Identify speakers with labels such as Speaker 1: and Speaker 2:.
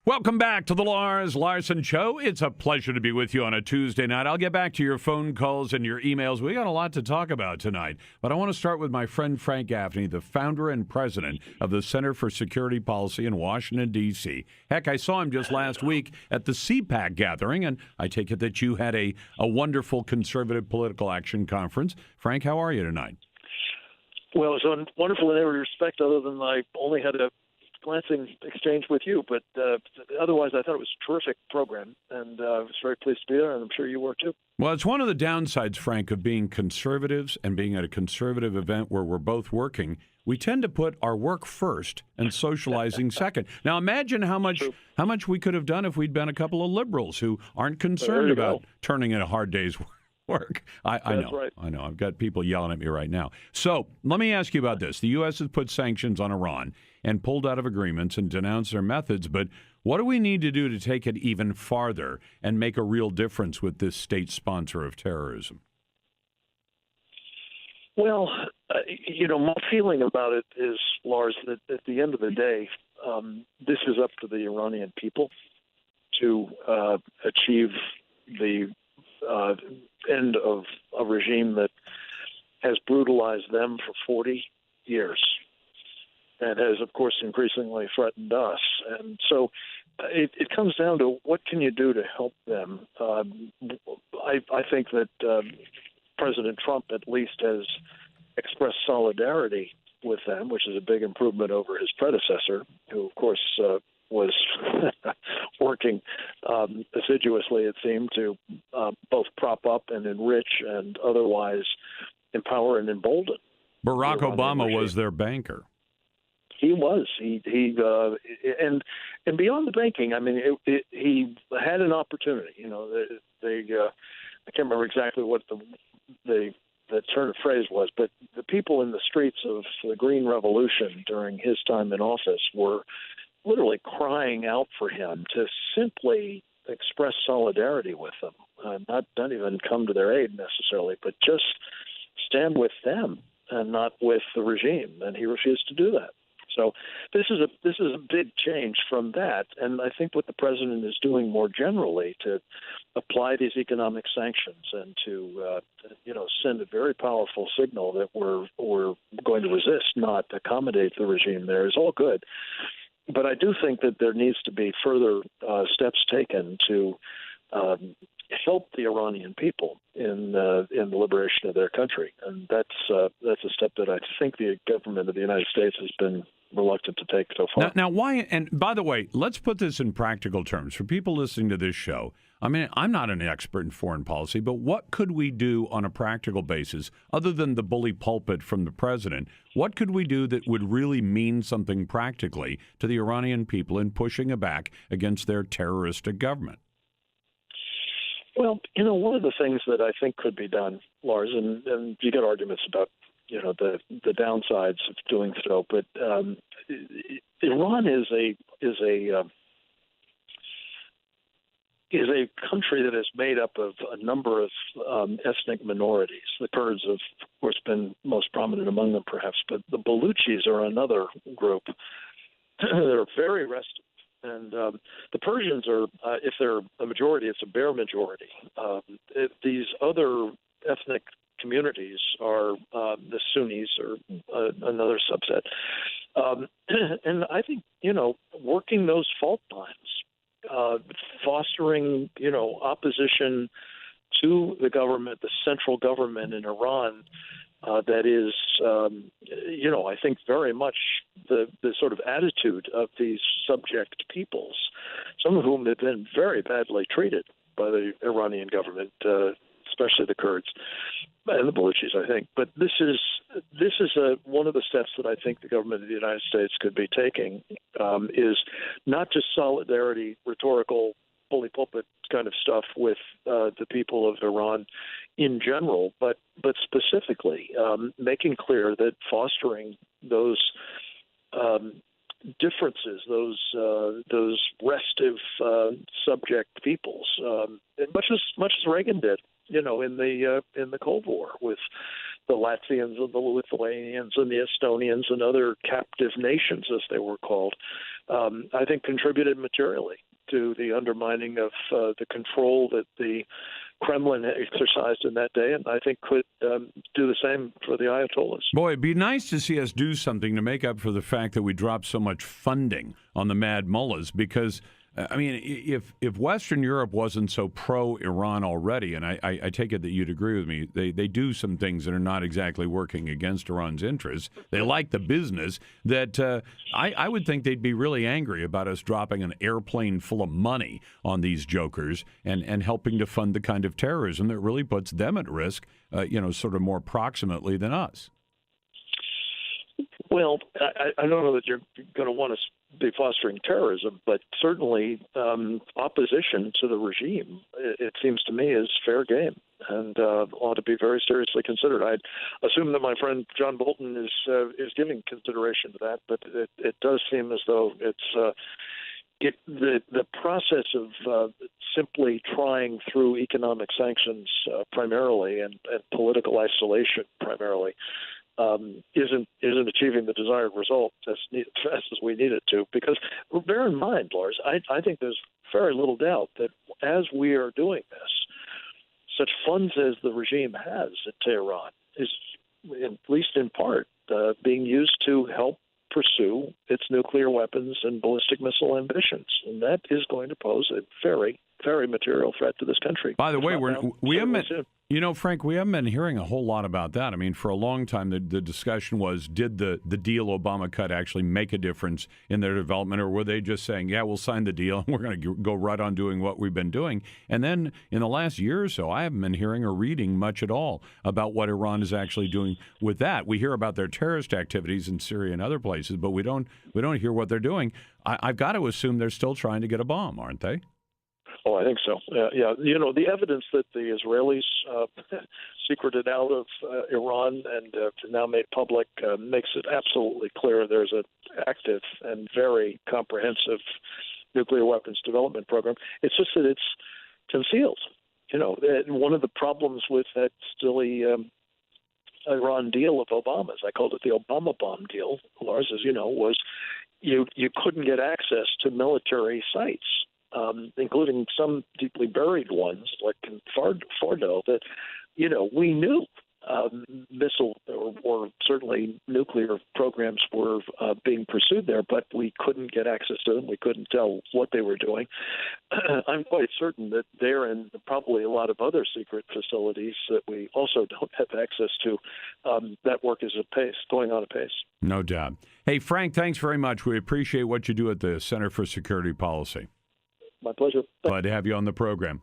Speaker 1: Welcome back to the Lars Larson Show. It's a pleasure to be with you on a Tuesday night. I'll get back to your phone calls and your emails. We got a lot to talk about tonight, but I want to start with my friend Frank Gaffney, the founder and president of the Center for Security Policy in Washington, D.C. Heck, I saw him just last week at the CPAC gathering, and I take it that you had a wonderful conservative political action conference. Frank, how are you tonight?
Speaker 2: Well, it was wonderful in every respect other than I only had a glancing exchange with you, but otherwise I thought it was a terrific program, and I was very pleased to be there, and I'm sure you were too.
Speaker 1: Well, it's one of the downsides, Frank, of being conservatives and being at a conservative event where we're both working. We tend to put our work first and socializing second. Now, imagine how much we could have done if we'd been a couple of liberals who aren't concerned about turning in a hard day's work. I know.
Speaker 2: Right.
Speaker 1: I know. I've got people yelling at me right now. So let me ask you about this. The U.S. has put sanctions on Iran and pulled out of agreements and denounced their methods. But what do we need to do to take it even farther and make a real difference with this state sponsor of terrorism?
Speaker 2: Well, my feeling about it is, Lars, that at the end of the day, this is up to the Iranian people to achieve the end of a regime that has brutalized them for 40 years and has, of course, increasingly threatened us. And so it comes down to what can you do to help them? I think that President Trump at least has expressed solidarity with them, which is a big improvement over his predecessor, who, of course, was working assiduously, it seemed, to both prop up and enrich and otherwise empower and embolden.
Speaker 1: Barack Obama was their banker.
Speaker 2: He was. And beyond the banking, I mean, he had an opportunity. I can't remember exactly what the turn of phrase was, but the people in the streets of the Green Revolution during his time in office were literally crying out for him to simply express solidarity with them, not even come to their aid necessarily, but just stand with them and not with the regime. And he refused to do that. So this is a big change from that, and I think what the president is doing more generally to apply these economic sanctions and to send a very powerful signal that we're going to resist, not accommodate the regime there, is all good. But I do think that there needs to be further steps taken to help the Iranian people in the liberation of their country, and that's a step that I think the government of the United States has been reluctant to take so far.
Speaker 1: Now, why? And by the way, let's put this in practical terms for people listening to this show. I mean, I'm not an expert in foreign policy, but what could we do on a practical basis, other than the bully pulpit from the president? What could we do that would really mean something practically to the Iranian people in pushing back against their terroristic government?
Speaker 2: Well, one of the things that I think could be done, Lars, and you get arguments about the downsides of doing so, but Iran is a country that is made up of a number of ethnic minorities. The Kurds have, of course, been most prominent among them, perhaps, but the Baluchis are another group that are very restive. And the Persians are, if they're a majority, it's a bare majority. These other ethnic communities are the Sunnis, or another subset. And I think, working those fault lines, fostering, opposition to the government, the central government in Iran, that is, I think very much the sort of attitude of these subject peoples, some of whom have been very badly treated by the Iranian government, especially the Kurds and the Baluchis, I think. But this is one of the steps that I think the government of the United States could be taking, is not just solidarity, rhetorical, bully pulpit kind of stuff with the people of Iran in general, but specifically making clear that fostering those differences, those restive subject peoples, much as Reagan did, in the Cold War with the Latvians and the Lithuanians and the Estonians and other captive nations, as they were called, I think contributed materially to the undermining of the control that the Kremlin exercised in that day, and I think could do the same for the Ayatollahs.
Speaker 1: Boy, it'd be nice to see us do something to make up for the fact that we dropped so much funding on the mad mullahs, because I mean, if Western Europe wasn't so pro-Iran already, and I take it that you'd agree with me, they do some things that are not exactly working against Iran's interests. They like the business. That I would think they'd be really angry about us dropping an airplane full of money on these jokers and helping to fund the kind of terrorism that really puts them at risk, sort of more proximately than us.
Speaker 2: Well, I don't know that you're going to want to be fostering terrorism, but certainly opposition to the regime, it seems to me, is fair game and ought to be very seriously considered. I assume that my friend John Bolton is giving consideration to that, but it does seem as though it's the process of simply trying through economic sanctions primarily and political isolation primarily isn't achieving the desired result as fast as we need it to. Because bear in mind, Lars, I think there's very little doubt that as we are doing this, such funds as the regime has in Tehran is, at least in part, being used to help pursue its nuclear weapons and ballistic missile ambitions. And that is going to pose a very, very material threat to this country.
Speaker 1: By the way, we haven't been, Frank, we haven't been hearing a whole lot about that. I mean, for a long time, the discussion was, did the deal Obama cut actually make a difference in their development, or were they just saying, yeah, we'll sign the deal and we're going to go right on doing what we've been doing? And then in the last year or so, I haven't been hearing or reading much at all about what Iran is actually doing with that. We hear about their terrorist activities in Syria and other places, but we don't hear what they're doing. I've got to assume they're still trying to get a bomb, aren't they?
Speaker 2: Oh, I think so. Yeah. The evidence that the Israelis secreted out of Iran and now made public makes it absolutely clear there's an active and very comprehensive nuclear weapons development program. It's just that it's concealed. One of the problems with that silly Iran deal of Obama's, I called it the Obama bomb deal, Lars, as you know, was you couldn't get access to military sites. Including some deeply buried ones, like in Fordo, that, we knew missile or certainly nuclear programs were being pursued there, but we couldn't get access to them. We couldn't tell what they were doing. I'm quite certain that there and probably a lot of other secret facilities that we also don't have access to, that work is going on apace.
Speaker 1: No doubt. Hey, Frank, thanks very much. We appreciate what you do at the Center for Security Policy.
Speaker 2: My pleasure.
Speaker 1: Glad to have you on the program.